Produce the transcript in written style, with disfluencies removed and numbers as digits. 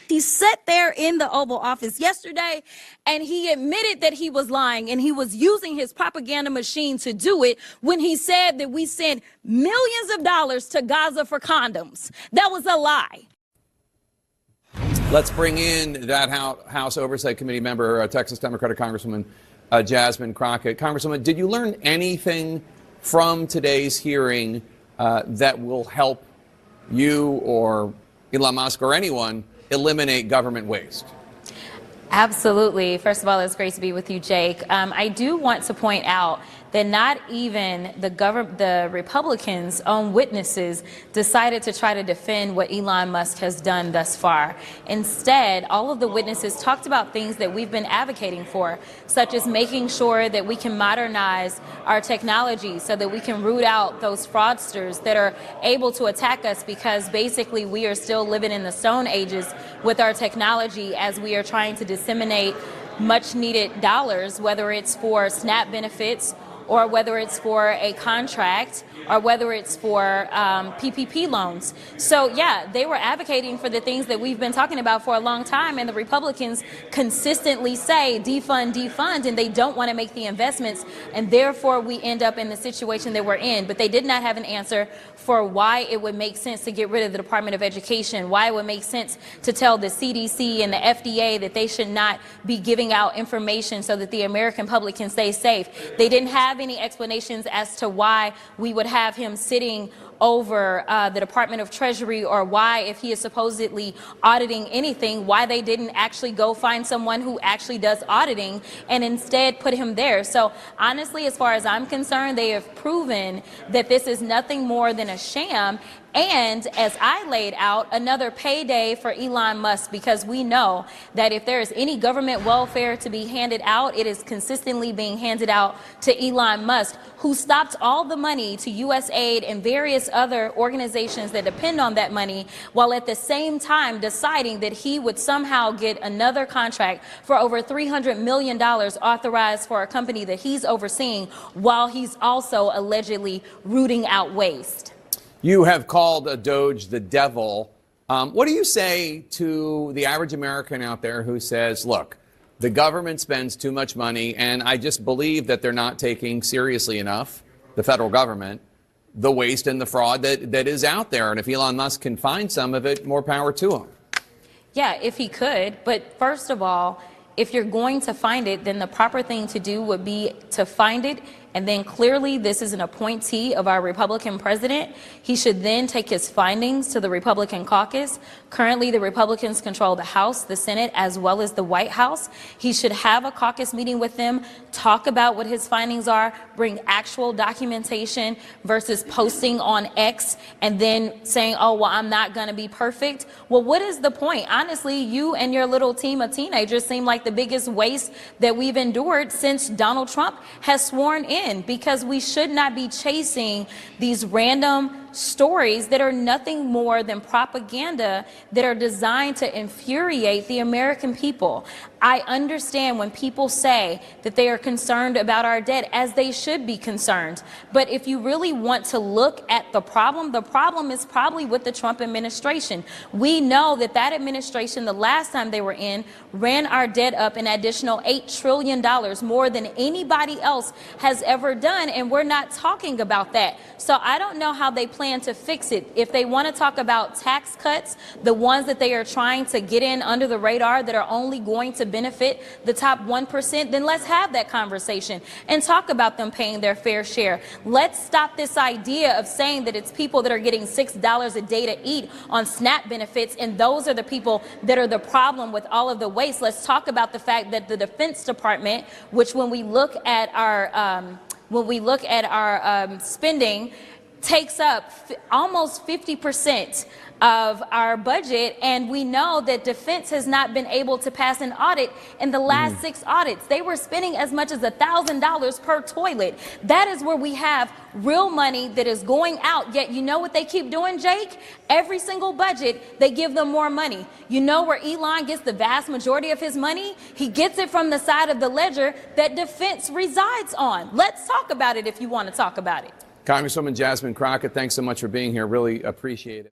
He sat there in the Oval Office yesterday and he admitted that he was lying and he was using his propaganda machine to do it when he said that we sent millions of dollars to Gaza for condoms. That was a lie. Let's bring in that House Oversight Committee member, Texas Democratic Congresswoman Jasmine Crockett. Congresswoman, did you learn anything from today's hearing that will help you or Elon Musk or anyone eliminate government waste? Absolutely. First of all, it's great to be with you, Jake. I do want to point out that not even the Republicans' own witnesses decided to try to defend what Elon Musk has done thus far. Instead, all of the witnesses talked about things that we've been advocating for, such as making sure that we can modernize our technology so that we can root out those fraudsters that are able to attack us, because basically we are still living in the Stone Ages with our technology as we are trying to disseminate much needed dollars, whether it's for SNAP benefits or whether it's for a contract, or whether it's for PPP loans. So yeah, they were advocating for the things that we've been talking about for a long time, and the Republicans consistently say defund, defund, and they don't want to make the investments, and therefore we end up in the situation that we're in. But they did not have an answer for why it would make sense to get rid of the Department of Education, why it would make sense to tell the CDC and the FDA that they should not be giving out information so that the American public can stay safe. They didn't have any explanations as to why we would have him sitting over the Department of Treasury, or why, if he is supposedly auditing anything, why they didn't actually go find someone who actually does auditing and instead put him there. So honestly, as far as I'm concerned, they have proven that this is nothing more than a sham. And as I laid out, another payday for Elon Musk, because we know that if there is any government welfare to be handed out, it is consistently being handed out to Elon Musk, who stopped all the money to USAID and various other organizations that depend on that money, while at the same time deciding that he would somehow get another contract for over $300 million authorized for a company that he's overseeing, while he's also allegedly rooting out waste. You have called DOGE the devil. What do you say to the average American out there who says, look, the government spends too much money, and I just believe that they're not taking seriously enough, the federal government, the waste and the fraud that is out there. And if Elon Musk can find some of it, more power to him. Yeah, if he could. But first of all, if you're going to find it, then the proper thing to do would be to find it. And then clearly this is an appointee of our Republican president. He should then take his findings to the Republican caucus. Currently, the Republicans control the House, the Senate, as well as the White House. He should have a caucus meeting with them, talk about what his findings are, bring actual documentation versus posting on X and then saying, oh, well, I'm not going to be perfect. Well, what is the point? Honestly, you and your little team of teenagers seem like the biggest waste that we've endured since Donald Trump has sworn in. Because we should not be chasing these random stories that are nothing more than propaganda that are designed to infuriate the American people. I understand when people say that they are concerned about our debt, as they should be concerned. But if you really want to look at the problem is probably with the Trump administration. We know that that administration, the last time they were in, ran our debt up an additional $8 trillion, more than anybody else has ever done, and we're not talking about that. So I don't know how they plan to fix it. If they want to talk about tax cuts, the ones that they are trying to get in under the radar that are only going to benefit the top 1%, then let's have that conversation and talk about them paying their fair share. Let's stop this idea of saying that it's people that are getting $6 a day to eat on SNAP benefits, and those are the people that are the problem with all of the waste. Let's talk about the fact that the Defense Department, which when we look at our spending, takes up almost 50% of our budget, and we know that defense has not been able to pass an audit in the last 6 audits. They were spending as much as $1,000 per toilet. That is where we have real money that is going out, yet you know what they keep doing, Jake? Every single budget, they give them more money. You know where Elon gets the vast majority of his money? He gets it from the side of the ledger that defense resides on. Let's talk about it if you want to talk about it. Congresswoman Jasmine Crockett, thanks so much for being here. Really appreciate it.